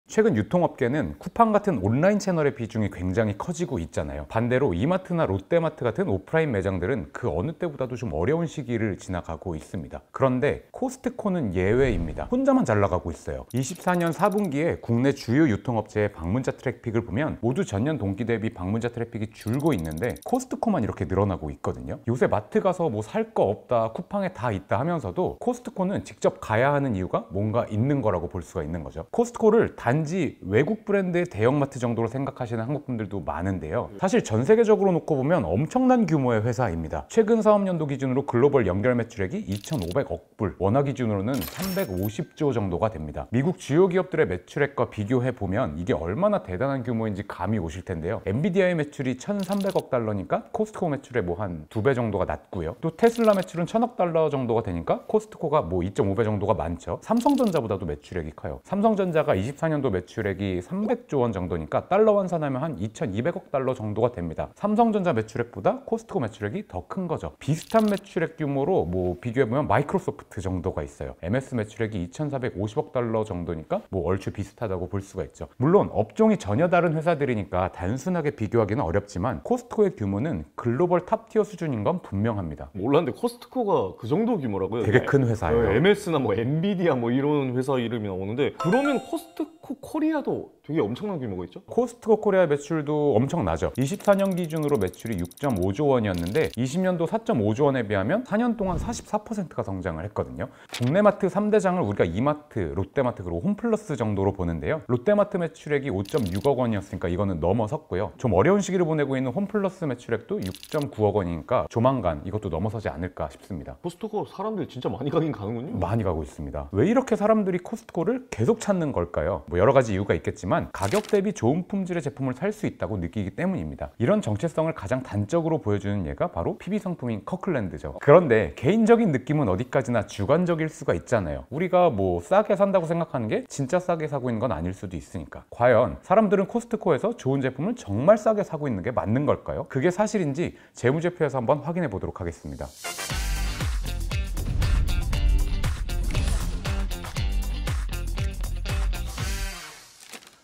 최근 유통업계는 쿠팡 같은 온라인 채널의 비중이 굉장히 커지고 있잖아요. 반대로 이마트나 롯데마트 같은 오프라인 매장들은 그 어느 때보다도 좀 어려운 시기를 지나가고 있습니다. 그런데 코스트코는 예외입니다. 혼자만 잘 나가고 있어요. 24년 4분기에 국내 주요 유통업체의 방문자 트래픽을 보면 모두 전년 동기 대비 방문자 트래픽이 줄고 있는데 코스트코만 이렇게 늘어나고 있거든요. 요새 마트 가서 뭐 살 거 없다, 쿠팡에 다 있다 하면서도 코스트코는 직접 가야 하는 이유가 뭔가 있는 거라고 볼 수가 있는 거죠. 코스트코를 단지 외국 브랜드의 대형마트 정도로 생각하시는 한국 분들도 많은데요. 사실 전 세계적으로 놓고 보면 엄청난 규모의 회사입니다. 최근 사업연도 기준으로 글로벌 연결 매출액이 2,500억 불, 원화 기준으로는 350조 정도가 됩니다. 미국 주요 기업들의 매출액과 비교해 보면 이게 얼마나 대단한 규모인지 감이 오실 텐데요. 엔비디아의 매출이 1,300억 달러니까 코스트코 매출의 뭐 한 2배 정도가 낮고요. 또 테슬라 매출은 1,000억 달러 정도가 되니까 코스트코가 뭐 2.5배 정도가 많죠. 삼성전자보다도 매출액이 커요. 삼성전자가 24년도 매출액이 300조 원 정도니까 달러 환산하면 한 2,200억 달러 정도가 됩니다. 삼성전자 매출액보다 코스트코 매출액이 더 큰 거죠. 비슷한 매출액 규모로 뭐 비교해보면 마이크로소프트 정도가 있어요. MS 매출액이 2,450억 달러 정도니까 뭐 얼추 비슷하다고 볼 수가 있죠. 물론 업종이 전혀 다른 회사들이니까 단순하게 비교하기는 어렵지만 코스트코의 규모는 글로벌 탑티어 수준인 건 분명합니다. 몰랐는데 코스트코가 그 정도 규모라고요? 되게 큰 회사예요. MS나 뭐 엔비디아 뭐 이런 회사 이름이 나오는데 그러면 코스트코 코리아도 되게 엄청난 규모가 있죠? 코스트코 코리아 매출도 엄청나죠. 24년 기준으로 매출이 6.5조 원이었는데 20년도 4.5조 원에 비하면 4년 동안 44%가 성장을 했거든요. 국내 마트 3대장을 우리가 이마트, 롯데마트 그리고 홈플러스 정도로 보는데요. 롯데마트 매출액이 5.6억 원이었으니까 이거는 넘어섰고요. 좀 어려운 시기를 보내고 있는 홈플러스 매출액도 6.9억 원이니까 조만간 이것도 넘어서지 않을까 싶습니다. 코스트코 사람들 진짜 많이 가긴 가는군요. 많이 가고 있습니다. 왜 이렇게 사람들이 코스트코를 계속 찾는 걸까요? 뭐 여러 가지 이유가 있겠지만 가격 대비 좋은 품질의 제품을 살 수 있다고 느끼기 때문입니다. 이런 정체성을 가장 단적으로 보여주는 예가 바로 PB 상품인 커클랜드죠. 그런데 개인적인 느낌은 어디까지나 주관적일 수가 있잖아요. 우리가 뭐 싸게 산다고 생각하는 게 진짜 싸게 사고 있는 건 아닐 수도 있으니까. 과연 사람들은 코스트코에서 좋은 제품을 정말 싸게 사고 있는 게 맞는 걸까요? 그게 사실인지 재무제표에서 한번 확인해 보도록 하겠습니다.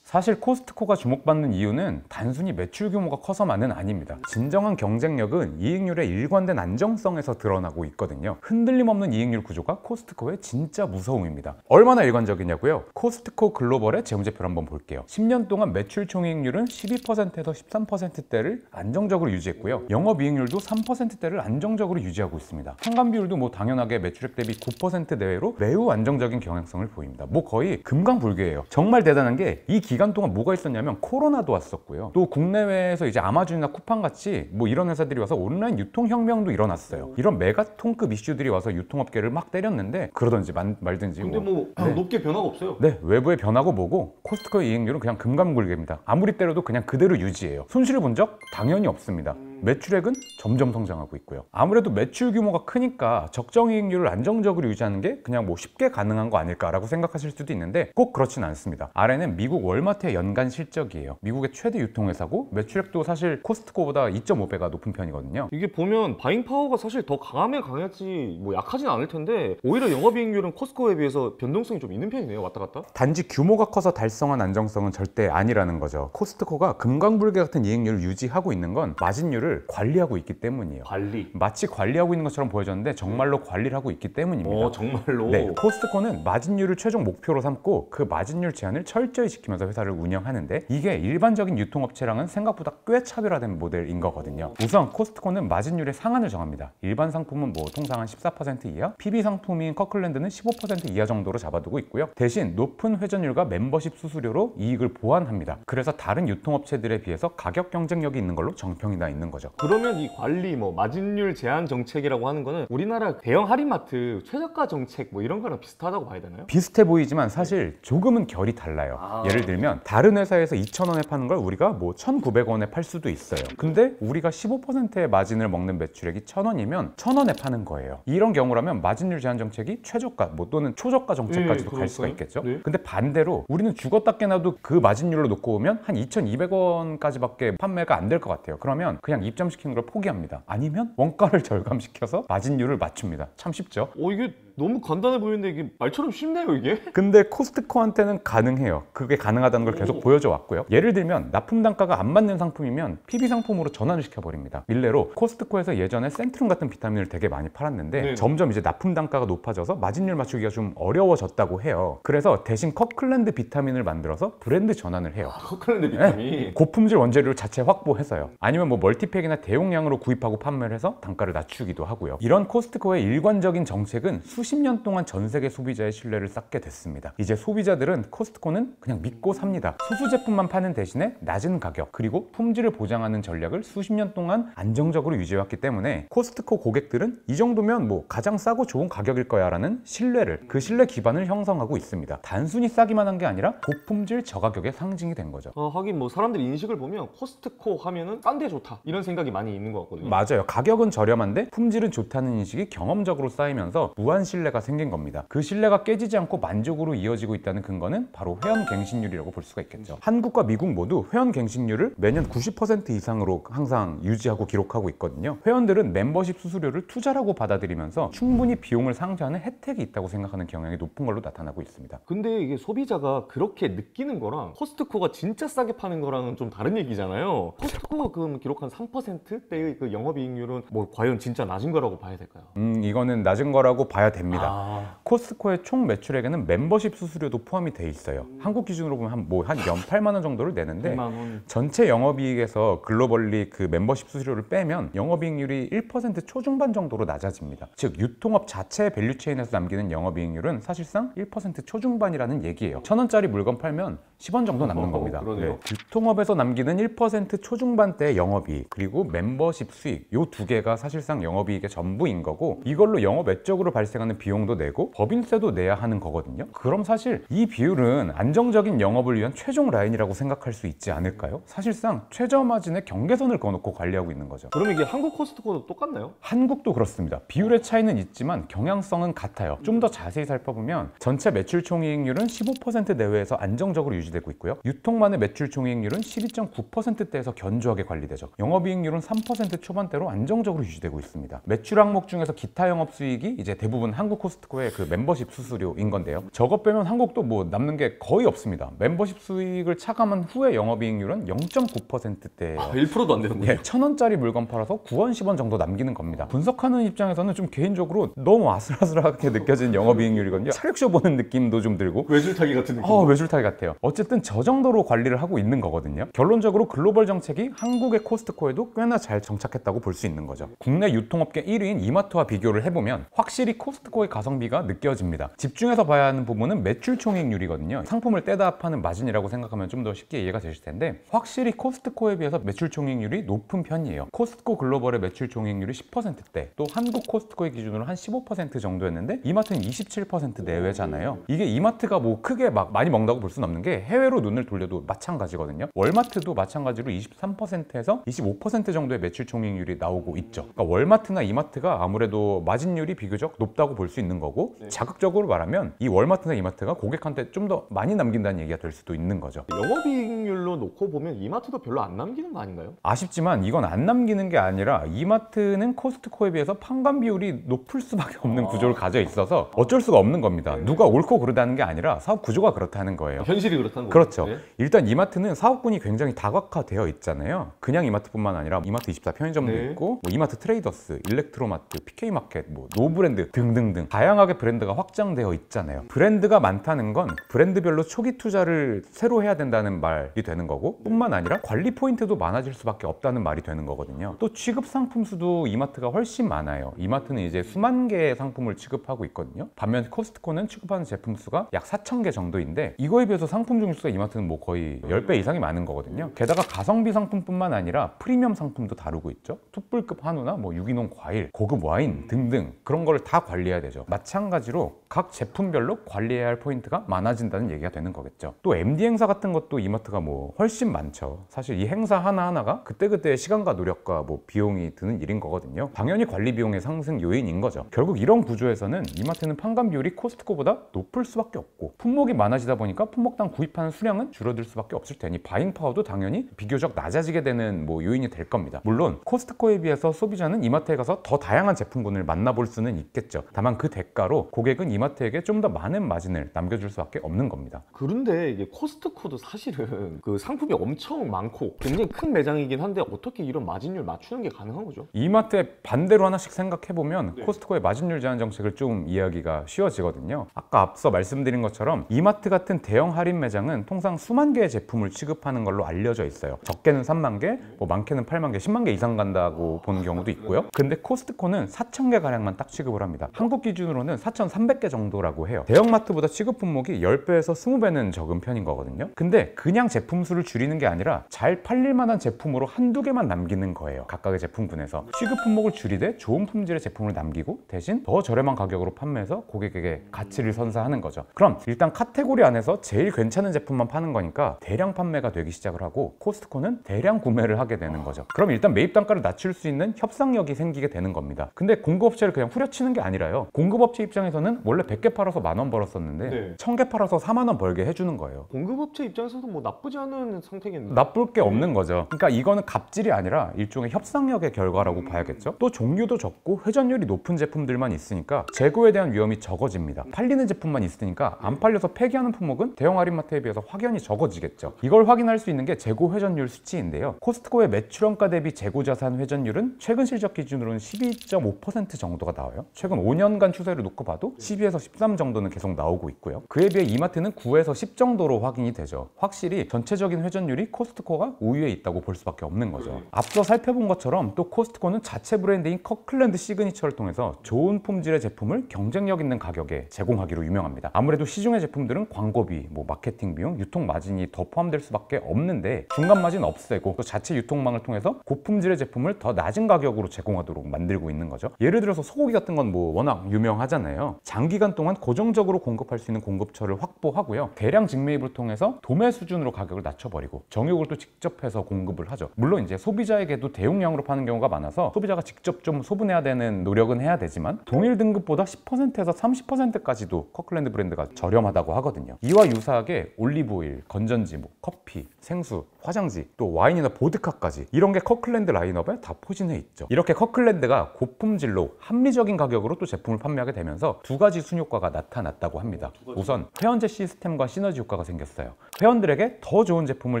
사실 코스트코가 주목받는 이유는 단순히 매출 규모가 커서만은 아닙니다. 진정한 경쟁력은 이익률의 일관된 안정성에서 드러나고 있거든요. 흔들림 없는 이익률 구조가 코스트코의 진짜 무서움입니다. 얼마나 일관적이냐고요? 코스트코 글로벌의 재무제표를 한번 볼게요. 10년 동안 매출 총이익률은 12%에서 13%대를 안정적으로 유지했고요. 영업이익률도 3%대를 안정적으로 유지하고 있습니다. 환관 비율도 뭐 당연하게 매출액 대비 9% 내외로 매우 안정적인 경향성을 보입니다. 뭐 거의 금강불개예요. 정말 대단한 게 이 기간 동안 뭐가 있었냐면 코로나도 왔었고요. 또 국내외에서 이제 아마존이나 쿠팡 같이 뭐 이런 회사들이 와서 온라인 유통혁명도 일어났어요. 이런 메가톤급 이슈들이 와서 유통업계를 막 때렸는데 그러든지 말든지 근데 뭐 네. 높게 변화가 없어요. 네, 외부의 변화고 뭐고 코스트코의 이익률은 그냥 금감굴개입니다. 아무리 때려도 그냥 그대로 유지해요. 손실을 본 적 당연히 없습니다. 매출액은 점점 성장하고 있고요. 아무래도 매출 규모가 크니까 적정 이익률을 안정적으로 유지하는 게 그냥 뭐 쉽게 가능한 거 아닐까라고 생각하실 수도 있는데 꼭 그렇진 않습니다. 아래는 미국 월마트의 연간 실적이에요. 미국의 최대 유통회사고 매출액도 사실 코스트코보다 2.5배가 높은 편이거든요. 이게 보면 바잉 파워가 사실 더 강하면 강했지 뭐 약하진 않을 텐데 오히려 영업이익률은 코스트코에 비해서 변동성이 좀 있는 편이네요. 왔다 갔다. 단지 규모가 커서 달성한 안정성은 절대 아니라는 거죠. 코스트코가 금강불개 같은 이익률을 유지하고 있는 건 마진율을 관리하고 있기 때문이에요. 관리. 마치 관리하고 있는 것처럼 보여졌는데 정말로 관리를 하고 있기 때문입니다. 정말로? 네, 코스트코는 마진율을 최종 목표로 삼고 그 마진율 제한을 철저히 지키면서 회사를 운영하는데 이게 일반적인 유통업체랑은 생각보다 꽤 차별화된 모델인 거거든요. 우선 코스트코는 마진율의 상한을 정합니다. 일반 상품은 뭐 통상 한 14% 이하, PB 상품인 커클랜드는 15% 이하 정도로 잡아두고 있고요. 대신 높은 회전율과 멤버십 수수료로 이익을 보완합니다. 그래서 다른 유통업체들에 비해서 가격 경쟁력이 있는 걸로 정평이 나 있는 거죠. 그러면 이 관리 뭐 마진율 제한 정책이라고 하는 거는 우리나라 대형 할인마트 최저가 정책 뭐 이런 거랑 비슷하다고 봐야 되나요? 비슷해 보이지만 사실 조금은 결이 달라요. 예를 들면 다른 회사에서 2,000원에 파는 걸 우리가 뭐 1,900원에 팔 수도 있어요. 근데 우리가 15%의 마진을 먹는 매출액이 1,000원이면 1,000원에 파는 거예요. 이런 경우라면 마진율 제한 정책이 최저가 뭐 또는 초저가 정책까지도 갈 수가 있겠죠. 근데 반대로 우리는 죽었다 깨나도 그 마진율로 놓고 보면 한 2,200원까지밖에 판매가 안 될 것 같아요. 그러면 그냥 입점시키는 걸 포기합니다. 아니면 원가를 절감시켜서 마진율을 맞춥니다. 참 쉽죠? 이게 너무 간단해 보이는데 이게 말처럼 쉽네요, 이게? 근데 코스트코한테는 가능해요. 그게 가능하다는 걸 계속 보여줘 왔고요. 예를 들면 납품 단가가 안 맞는 상품이면 PB 상품으로 전환을 시켜버립니다. 일례로 코스트코에서 예전에 센트룸 같은 비타민을 되게 많이 팔았는데 네. 점점 이제 납품 단가가 높아져서 마진율 맞추기가 좀 어려워졌다고 해요. 그래서 대신 커클랜드 비타민을 만들어서 브랜드 전환을 해요. 커클랜드 비타민. 고품질 원재료 자체 확보해서요. 아니면 뭐 멀티팩이나 대용량으로 구입하고 판매를 해서 단가를 낮추기도 하고요. 이런 코스트코의 일관적인 정책은 수십 년 동안 전 세계 소비자의 신뢰를 쌓게 됐습니다. 이제 소비자들은 코스트코는 그냥 믿고 삽니다. 수수 제품만 파는 대신에 낮은 가격 그리고 품질을 보장하는 전략을 수십 년 동안 안정적으로 유지해왔기 때문에 코스트코 고객들은 이 정도면 뭐 가장 싸고 좋은 가격일 거야 라는 신뢰를, 그 신뢰 기반을 형성하고 있습니다. 단순히 싸기만 한 게 아니라 고품질 저가격의 상징이 된 거죠. 하긴 뭐 사람들 인식을 보면 코스트코 하면은 싼데 좋다 이런 생각이 많이 있는 것 같거든요. 맞아요. 가격은 저렴한데 품질은 좋다는 인식이 경험적으로 쌓이면서 무한 신뢰가 생긴 겁니다. 그 신뢰가 깨지지 않고 만족으로 이어지고 있다는 근거는 바로 회원갱신율이라고 볼 수가 있겠죠. 한국과 미국 모두 회원갱신율을 매년 90% 이상으로 항상 유지하고 기록하고 있거든요. 회원들은 멤버십 수수료를 투자라고 받아들이면서 충분히 비용을 상쇄하는 혜택이 있다고 생각하는 경향이 높은 걸로 나타나고 있습니다. 근데 이게 소비자가 그렇게 느끼는 거랑 코스트코가 진짜 싸게 파는 거랑은 좀 다른 얘기잖아요. 코스트코가 그럼 기록한 3%대의 그 영업이익률은 뭐 과연 진짜 낮은 거라고 봐야 될까요? 이거는 낮은 거라고 봐야 됩니다. 아, 코스트코의 총 매출액에는 멤버십 수수료도 포함이 돼 있어요. 한국 기준으로 보면 한 연 8만 원 정도를 내는데 100만 원. 전체 영업이익에서 글로벌리 그 멤버십 수수료를 빼면 영업이익률이 1% 초중반 정도로 낮아집니다. 즉 유통업 자체의 밸류체인에서 남기는 영업이익률은 사실상 1% 초중반이라는 얘기예요. 1,000원짜리 물건 팔면 10원 정도 남는 겁니다. 그러네요. 유통업에서 남기는 1% 초중반대의 영업이익 그리고 멤버십 수익, 요 두 개가 사실상 영업이익의 전부인 거고, 이걸로 영업 외적으로 발생하는 비용도 내고 법인세도 내야 하는 거거든요. 그럼 사실 이 비율은 안정적인 영업을 위한 최종 라인이라고 생각할 수 있지 않을까요? 사실상 최저 마진의 경계선을 그어놓고 관리하고 있는 거죠. 그럼 이게 한국 코스트코도 똑같나요? 한국도 그렇습니다. 비율의 차이는 있지만 경향성은 같아요. 좀 더 자세히 살펴보면 전체 매출 총이익률은 15% 내외에서 안정적으로 유지되고 있고요. 유통만의 매출 총이익률은 12.9%대에서 견조하게 관리되죠. 영업이익률은 3% 초반대로 안정적으로 유지되고 있습니다. 매출 항목 중에서 기타 영업 수익이 이제 대부분 한국 코스트코의 그 멤버십 수수료인 건데요. 저거 빼면 한국도 뭐 남는 게 거의 없습니다. 멤버십 수익을 차감한 후에 영업이익률은 0.9%대예요. 1%도 안 되는군요. 예, 1,000원짜리 물건 팔아서 9원, 10원 정도 남기는 겁니다. 분석하는 입장에서는 좀 개인적으로 너무 아슬아슬하게 느껴지는 영업이익률이거든요. 차력쇼 보는 느낌도 좀 들고 외줄타기 같은 느낌. 외줄타기 같아요. 어쨌든 저 정도로 관리를 하고 있는 거거든요. 결론적으로 글로벌 정책이 한국의 코스트코에도 꽤나 잘 정착했다고 볼 수 있는 거죠. 국내 유통업계 1위인 이마트와 비교를 해보면 확실히 코스트코의 가성비가 느껴집니다. 집중해서 봐야 하는 부분은 매출 총이익률이거든요. 상품을 떼다 파는 마진이라고 생각하면 좀 더 쉽게 이해가 되실 텐데 확실히 코스트코에 비해서 매출 총이익률이 높은 편이에요. 코스트코 글로벌의 매출 총이익률이 10%대, 또 한국 코스트코의 기준으로 한 15% 정도였는데 이마트는 27% 내외잖아요. 이게 이마트가 뭐 크게 막 많이 먹는다고 볼 수는 없는 게 해외로 눈을 돌려도 마찬가지거든요. 월마트도 마찬가지로 23%에서 25% 정도의 매출 총이익률이 나오고 있죠. 그러니까 월마트나 이마트가 아무래도 마진율이 비교적 높다고 볼 수 있는 거고, 자극적으로 말하면 이 월마트나 이마트가 고객한테 좀 더 많이 남긴다는 얘기가 될 수도 있는 거죠. 영업이익률로 놓고 보면 이마트도 별로 안 남기는 거 아닌가요? 아쉽지만 이건 안 남기는 게 아니라 이마트는 코스트코에 비해서 판관 비율이 높을 수밖에 없는 구조를 가져 있어서 어쩔 수가 없는 겁니다. 누가 옳고 그르다는 게 아니라 사업 구조가 그렇다는 거예요. 현실이 그렇다는 거죠. 그렇죠. 네. 일단 이마트는 사업군이 굉장히 다각화되어 있잖아요. 그냥 이마트뿐만 아니라 이마트24 편의점도 네. 있고 뭐 이마트 트레이더스, 일렉트로마트, PK마켓, 뭐 노브랜드 등등등 다양하게 브랜드가 확장되어 있잖아요. 브랜드가 많다는 건 브랜드별로 초기 투자를 새로 해야 된다는 말이 되는 거고, 뿐만 아니라 관리 포인트도 많아질 수밖에 없다는 말이 되는 거거든요. 또 취급 상품 수도 이마트가 훨씬 많아요. 이마트는 이제 수만 개의 상품을 취급하고 있거든요. 반면 코스트코는 취급하는 제품 수가 약 4,000개 정도인데 이거에 비해서 상품 종류수가 이마트는 뭐 거의 10배 이상이 많은 거거든요. 게다가 가성비 상품뿐만 아니라 프리미엄 상품도 다루고 있죠. 툭불급 한우나 뭐 유기농 과일, 고급 와인 등등 그런 걸 다 관리해야 되죠. 마찬가지로 각 제품별로 관리해야 할 포인트가 많아진다는 얘기가 되는 거겠죠. 또 MD 행사 같은 것도 이마트가 뭐 훨씬 많죠. 사실 이 행사 하나하나가 그때그때의 시간과 노력과 뭐 비용이 드는 일인 거거든요. 당연히 관리 비용의 상승 요인인 거죠. 결국 이런 구조에서는 이마트는 판관 비율이 코스트코보다 높을 수밖에 없고, 품목이 많아지다 보니까 품목당 구입 매입하는 수량은 줄어들 수밖에 없을 테니 바잉 파워도 당연히 비교적 낮아지게 되는 요인이 될 겁니다. 물론 코스트코에 비해서 소비자는 이마트에 가서 더 다양한 제품군을 만나볼 수는 있겠죠. 다만 그 대가로 고객은 이마트에게 좀 더 많은 마진을 남겨줄 수밖에 없는 겁니다. 그런데 이게 코스트코도 사실은 그 상품이 엄청 많고 굉장히 큰 매장이긴 한데 어떻게 이런 마진율 맞추는 게 가능한 거죠? 이마트의 반대로 하나씩 생각해보면 코스트코의 마진율 제한 정책을 좀 이해하기가 쉬워지거든요. 아까 앞서 말씀드린 것처럼 이마트 같은 대형 할인 매장은 통상 수만 개의 제품을 취급하는 걸로 알려져 있어요. 적게는 3만 개, 많게는 8만 개, 10만 개 이상 간다고 보는 경우도 있고요. 근데 코스트코는 4천 개 가량만 딱 취급을 합니다. 한국 기준으로는 4,300개 정도라고 해요. 대형마트보다 취급 품목이 10배에서 20배는 적은 편인 거거든요. 근데 그냥 제품 수를 줄이는 게 아니라 잘 팔릴 만한 제품으로 한두 개만 남기는 거예요. 각각의 제품군에서 취급 품목을 줄이되 좋은 품질의 제품을 남기고 대신 더 저렴한 가격으로 판매해서 고객에게 가치를 선사하는 거죠. 그럼 일단 카테고리 안에서 제일 괜찮은 제품만 파는 거니까 대량 판매가 되기 시작을 하고 코스트코는 대량 구매를 하게 되는 거죠. 그럼 일단 매입 단가를 낮출 수 있는 협상력이 생기게 되는 겁니다. 근데 공급업체를 그냥 후려치는 게 아니라요. 공급업체 입장에서는 원래 100개 팔아서 10,000원 벌었었는데 1000개 팔아서 40,000원 벌게 해주는 거예요. 공급업체 입장에서도 뭐 나쁘지 않은 상태겠네요. 나쁠 게 없는 거죠. 그러니까 이거는 갑질이 아니라 일종의 협상력의 결과라고 봐야겠죠. 또 종류도 적고 회전율이 높은 제품들만 있으니까 재고에 대한 위험이 적어집니다. 팔리는 제품만 있으니까 안 팔려서 폐기하는 품목은 대형 할인마트에 비해서 확연히 적어지겠죠. 이걸 확인할 수 있는 게 재고 회전율 수치인데요. 코스트코의 매출원가 대비 재고 자산 회전율은 최근 실적 기준으로는 12.5% 정도가 나와요. 최근 5년간 추세를 놓고 봐도 12에서 13 정도는 계속 나오고 있고요. 그에 비해 이마트는 9에서 10 정도로 확인이 되죠. 확실히 전체적인 회전율이 코스트코가 우위에 있다고 볼 수밖에 없는 거죠. 앞서 살펴본 것처럼 또 코스트코는 자체 브랜드인 커클랜드 시그니처를 통해서 좋은 품질의 제품을 경쟁력 있는 가격에 제공하기로 유명합니다. 아무래도 시중의 제품들은 광고비, 마케팅 비용, 유통 마진이 더 포함될 수밖에 없는데 중간 마진 없애고 또 자체 유통망을 통해서 고품질의 제품을 더 낮은 가격으로 제공하도록 만들고 있는 거죠. 예를 들어서 소고기 같은 건 워낙 유명하잖아요. 장기간 동안 고정적으로 공급할 수 있는 공급처를 확보하고요. 대량 직매입을 통해서 도매 수준으로 가격을 낮춰버리고 정육을 또 직접 해서 공급을 하죠. 물론 이제 소비자에게도 대용량으로 파는 경우가 많아서 소비자가 직접 좀 소분해야 되는 노력은 해야 되지만 동일 등급보다 10%에서 30%까지도 커클랜드 브랜드가 저렴하다고 하거든요. 이와 유사하게 올리브오일, 건전지, 커피, 생수, 화장지, 또 와인이나 보드카까지 이런 게 커클랜드 라인업에 다 포진해 있죠. 이렇게 커클랜드가 고품질로 합리적인 가격으로 또 제품을 판매하게 되면서 두 가지 순효과가 나타났다고 합니다. 우선 회원제 시스템과 시너지 효과가 생겼어요. 회원들에게 더 좋은 제품을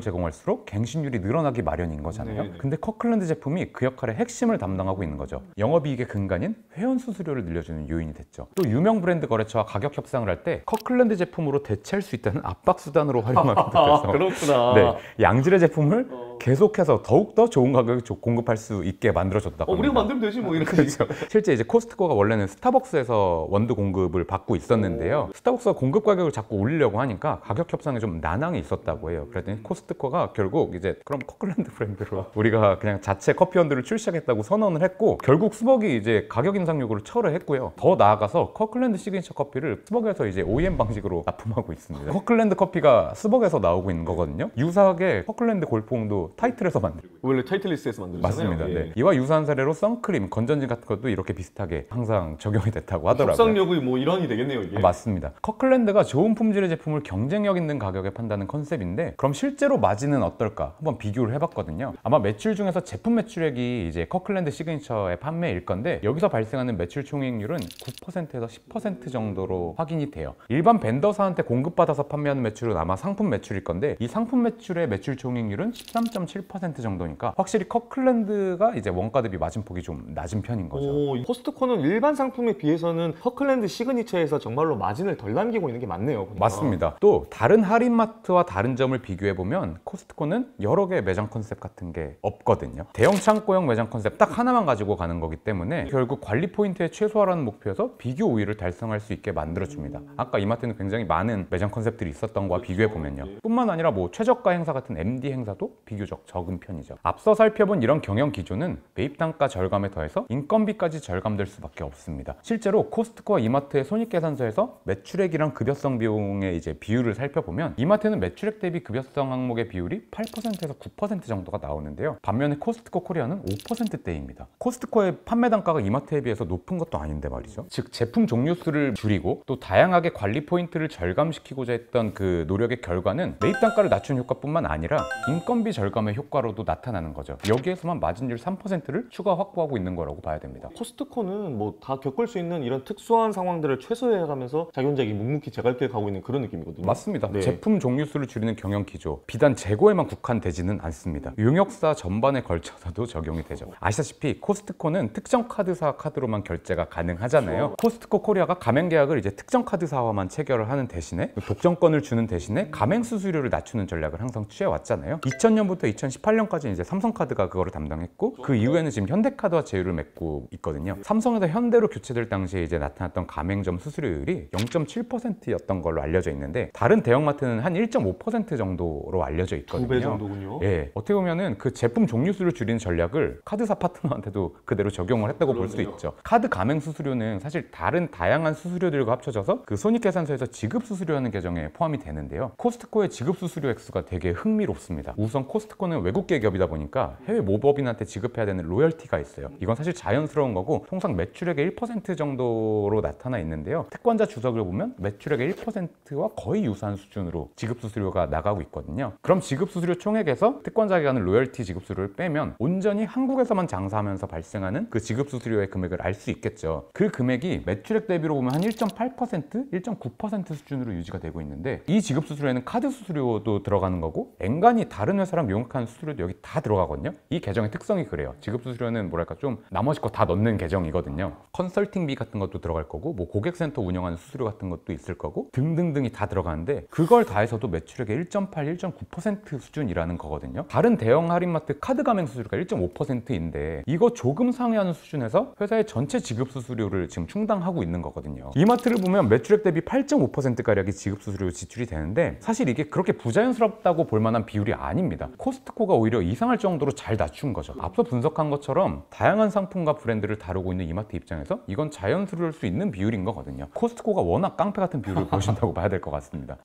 제공할수록 갱신율이 늘어나기 마련인 거잖아요. 근데 커클랜드 제품이 그 역할의 핵심을 담당하고 있는 거죠. 영업이익의 근간인 회원 수수료를 늘려주는 요인이 됐죠. 또 유명 브랜드 거래처와 가격 협상을 할 때 커클랜드 제품으로 대체할 수 있다는 압박 수단으로 활용하기도 해서 그렇구나. 네, 양질의 제품을 계속해서 더욱더 좋은 가격에 공급할 수 있게 만들어줬다고 합니다. 우리가 만들면 되지 이렇게. 그렇죠. 실제 이제 코스트코가 원래는 스타벅스에서 원두 공급을 받고 있었는데요. 스타벅스가 공급 가격을 자꾸 올리려고 하니까 가격 협상에 좀 난항이 있었다고 해요. 그랬더니 코스트코가 결국 이제 그럼 커클랜드 브랜드로 우리가 그냥 자체 커피 원두를 출시하겠다고 선언을 했고 결국 스벅이 이제 가격 인상 요구를 철회했고요. 더 나아가서 커클랜드 시그니처 커피를 스벅에서 이제 OEM 방식으로 납품하고 있습니다. 커클랜드 커피가 스벅에서 나오고 있는 거거든요. 유사하게 커클랜드 골프공도 타이틀에서 만들고 원래 타이틀리스트에서 만들었잖아요. 맞습니다. 네. 이와 유사한 사례로 선크림, 건전지 같은 것도 이렇게 비슷하게 항상 적용이 됐다고 하더라고요. 협상력의 일환이 되겠네요 이게. 맞습니다. 커클랜드가 좋은 품질의 제품을 경쟁력 있는 가격에 판다는 컨셉인데 그럼 실제로 마진은 어떨까? 한번 비교를 해봤거든요. 아마 매출 중에서 제품 매출액이 이제 커클랜드 시그니처의 판매일 건데 여기서 발생하는 매출 총이익률은 9%에서 10% 정도로 확인이 돼요. 일반 벤더사한테 공급받아서 판매하는 매출은 아마 상품 매출일 건데 이 상품 매출의 매출 총이익률은 13.7% 정도니까 확실히 커클랜드가 이제 원가 대비 마진폭이 좀 낮은 편인 거죠. 코스트코는 일반 상품에 비해서는 커클랜드 시그니처에서 정말로 마진을 덜 남기고 있는 게 맞네요. 보니까. 맞습니다. 또 다른 할인마트와 다른 점을 비교해보면 코스트코는 여러 개의 매장 컨셉 같은 게 없거든요. 대형 창고형 매장 컨셉 딱 하나만 가지고 가는 거기 때문에 결국 관리 포인트의 최소화라는 목표에서 비교 우위를 달성할 수 있게 만들어줍니다. 아까 이마트는 굉장히 많은 매장 컨셉들이 있었던 거와 비교해보면요. 뿐만 아니라 최저가 행사 같은 MD 행사도 비교적 비교적 적은 편이죠. 앞서 살펴본 이런 경영 기조는 매입 단가 절감에 더해서 인건비까지 절감될 수밖에 없습니다. 실제로 코스트코와 이마트의 손익계산서에서 매출액이랑 급여성 비용의 이제 비율을 살펴보면 이마트는 매출액 대비 급여성 항목의 비율이 8%에서 9% 정도가 나오는데요. 반면에 코스트코 코리아는 5%대입니다. 코스트코의 판매 단가가 이마트에 비해서 높은 것도 아닌데 말이죠. 즉 제품 종류 수를 줄이고 또 다양하게 관리 포인트를 절감시키고자 했던 그 노력의 결과는 매입 단가를 낮춘 효과뿐만 아니라 인건비 절감의 효과로도 나타나는 거죠. 여기에서만 마진율 3%를 추가 확보하고 있는 거라고 봐야 됩니다. 코스트코는 뭐 다 겪을 수 있는 이런 특수한 상황들을 최소화해가면서 자기 혼자 묵묵히 제갈 길 가고 있는 그런 느낌이거든요. 맞습니다. 네. 제품 종류 수를 줄이는 경영 기조, 비단 재고에만 국한되지는 않습니다. 용역사 전반에 걸쳐서도 적용이 되죠. 아시다시피 코스트코는 특정 카드사 카드로만 결제가 가능하잖아요. 코스트코 코리아가 가맹 계약을 이제 특정 카드사와만 체결을 하는 대신에 독점권을 주는 대신에 가맹 수수료를 낮추는 전략을 항상 취해왔잖아요. 2000년부터 2018년까지 이제 삼성카드가 그거를 담당했고 그 이후에는 지금 현대카드와 제휴를 맺고 있거든요. 삼성에서 현대로 교체될 당시에 이제 나타났던 가맹점 수수료율이 0.7%였던 걸로 알려져 있는데 다른 대형마트는 한 1.5% 정도로 알려져 있거든요. 2배 정도군요. 예, 어떻게 보면은 그 제품 종류 수를 줄이는 전략을 카드사 파트너한테도 그대로 적용을 했다고 볼 수 있죠. 카드 가맹 수수료는 사실 다른 다양한 수수료들과 합쳐져서 그 손익계산서에서 지급 수수료라는 계정에 포함이 되는데요. 코스트코의 지급 수수료 액수가 되게 흥미롭습니다. 우선 코스트코는 외국계 기업이다 보니까 해외 모법인한테 지급해야 되는 로열티가 있어요. 이건 사실 자연스러운 거고 통상 매출액의 1% 정도로 나타나 있는데요. 특권자 주석을 보면 매출액의 1%와 거의 유사한 수준으로 지급 수수료가 나가고 있거든요. 그럼 지급 수수료 총액에서 특권자에게 가는 로열티 지급 수수료를 빼면 온전히 한국에서만 장사하면서 발생하는 그 지급 수수료의 금액을 알 수 있겠죠. 그 금액이 매출액 대비로 보면 한 1.8%, 1.9% 수준으로 유지가 되고 있는데 이 지급 수수료에는 카드 수수료도 들어가는 거고 엔간히 다른 회사랑 용역하는 수수료도 여기 다 들어가거든요. 이 계정의 특성이 그래요. 지급 수수료는 뭐랄까 좀 나머지 거 다 넣는 계정이거든요. 컨설팅비 같은 것도 들어갈 거고 뭐 고객센터 운영하는 수수료 같은 것도 있을 거고 등등등이 다 들어가는데 그걸 다 해서도 매출액의 1.8, 1.9% 수준이라는 거거든요. 다른 대형 할인마트 카드 가맹 수수료가 1.5%인데 이거 조금 상회하는 수준에서 회사의 전체 지급 수수료를 지금 충당하고 있는 거거든요. 이마트를 보면 매출액 대비 8.5%가량이 지급 수수료 지출이 되는데 사실 이게 그렇게 부자연스럽다고 볼 만한 비율이 아닙니다. 코스트코가 오히려 이상할 정도로 잘 낮춘 거죠. 앞서 분석한 것처럼 다양한 상품과 브랜드를 다루고 있는 이마트 입장에서 이건 자연스러울 수 있는 비율인 거거든요. 코스트코가 워낙 깡패 같은 비율을 보여준다고 봐야 될 것 같습니다.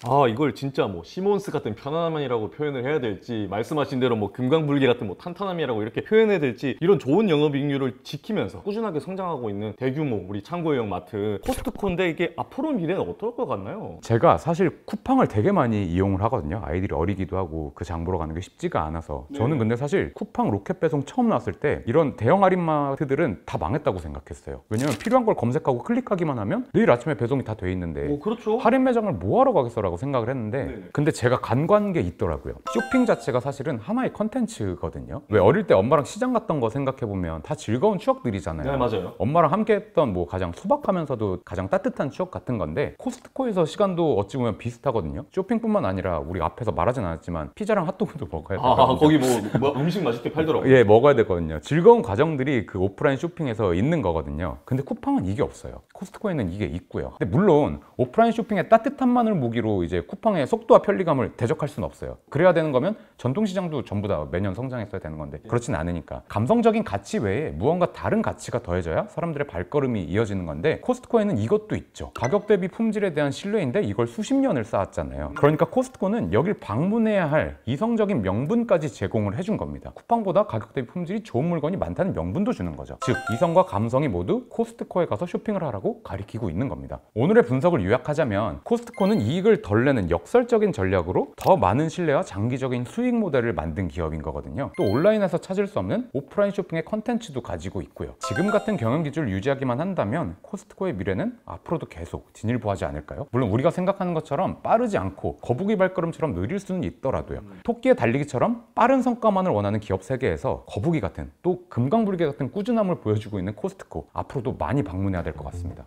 아, 이걸 진짜 뭐 시몬스 같은 편안함이라고 표현을 해야 될지 말씀하신 대로 뭐 금강불개 같은 뭐 탄탄함이라고 이렇게 표현해야 될지 이런 좋은 영업이익률을 지키면서 꾸준하게 성장하고 있는 대규모 우리 창고형 마트 코스트코인데 이게 앞으로 미래는 어떨 것 같나요? 제가 사실 쿠팡을 되게 많이 이용을 하거든요. 아이들이 어리기도 하고 그 장 보러 가는 게 쉽지가 않아서 저는 근데 사실 쿠팡 로켓 배송 처음 나왔을 때 이런 대형 할인마트들은 다 망했다고 생각했어요. 왜냐면 필요한 걸 검색하고 클릭하기만 하면 내일 아침에 배송이 다 돼 있는데 그렇죠. 할인 매장을 뭐하러 가겠어라고 생각을 했는데 네네. 근데 제가 간과한 게 있더라고요. 쇼핑 자체가 사실은 하나의 컨텐츠거든요. 왜 어릴 때 엄마랑 시장 갔던 거 생각해보면 다 즐거운 추억들이잖아요. 네, 맞아요. 엄마랑 함께 했던 뭐 가장 소박하면서도 가장 따뜻한 추억 같은 건데 코스트코에서 시간도 어찌 보면 비슷하거든요. 쇼핑뿐만 아니라 우리 앞에서 말하진 않았지만 피자랑 핫도그도 먹어야 돼요. 거기 뭐 음식 맛있게 팔더라고요. 예, 먹어야 되거든요. 즐거운 과정들이 그 오프라인 쇼핑에서 있는 거거든요. 근데 쿠팡은 이게 없어요. 코스트코에는 이게 있고요. 근데 물론 오프라인 쇼핑의 따뜻함만을 무기로 이제 쿠팡의 속도와 편리감을 대적할 수는 없어요. 그래야 되는 거면 전통시장도 전부 다 매년 성장했어야 되는 건데 그렇진 않으니까 감성적인 가치 외에 무언가 다른 가치가 더해져야 사람들의 발걸음이 이어지는 건데 코스트코에는 이것도 있죠. 가격 대비 품질에 대한 신뢰인데 이걸 수십 년을 쌓았잖아요. 그러니까 코스트코는 여길 방문해야 할 이성적인 명분까지 제공을 해준 겁니다. 쿠팡보다 가격 대비 품질이 좋은 물건이 많다는 명분도 주는 거죠. 즉 이성과 감성이 모두 코스트코에 가서 쇼핑을 하라고 가리키고 있는 겁니다. 오늘의 분석을 요약하자면 코스트코는 이익을 덜 내는 역설적인 전략으로 더 많은 신뢰와 장기적인 수익 모델을 만든 기업인 거거든요. 또 온라인에서 찾을 수 없는 오프라인 쇼핑의 컨텐츠도 가지고 있고요. 지금 같은 경영 기조를 유지하기만 한다면 코스트코의 미래는 앞으로도 계속 진일보하지 않을까요? 물론 우리가 생각하는 것처럼 빠르지 않고 거북이 발걸음처럼 느릴 수는 있더라도요. 토끼의 달리기처럼 빠른 성과만을 원하는 기업 세계에서 거북이 같은 또 금강불개 같은 꾸준함을 보여주고 있는 코스트코 앞으로도 많이 방문해야 될 것 같습니다.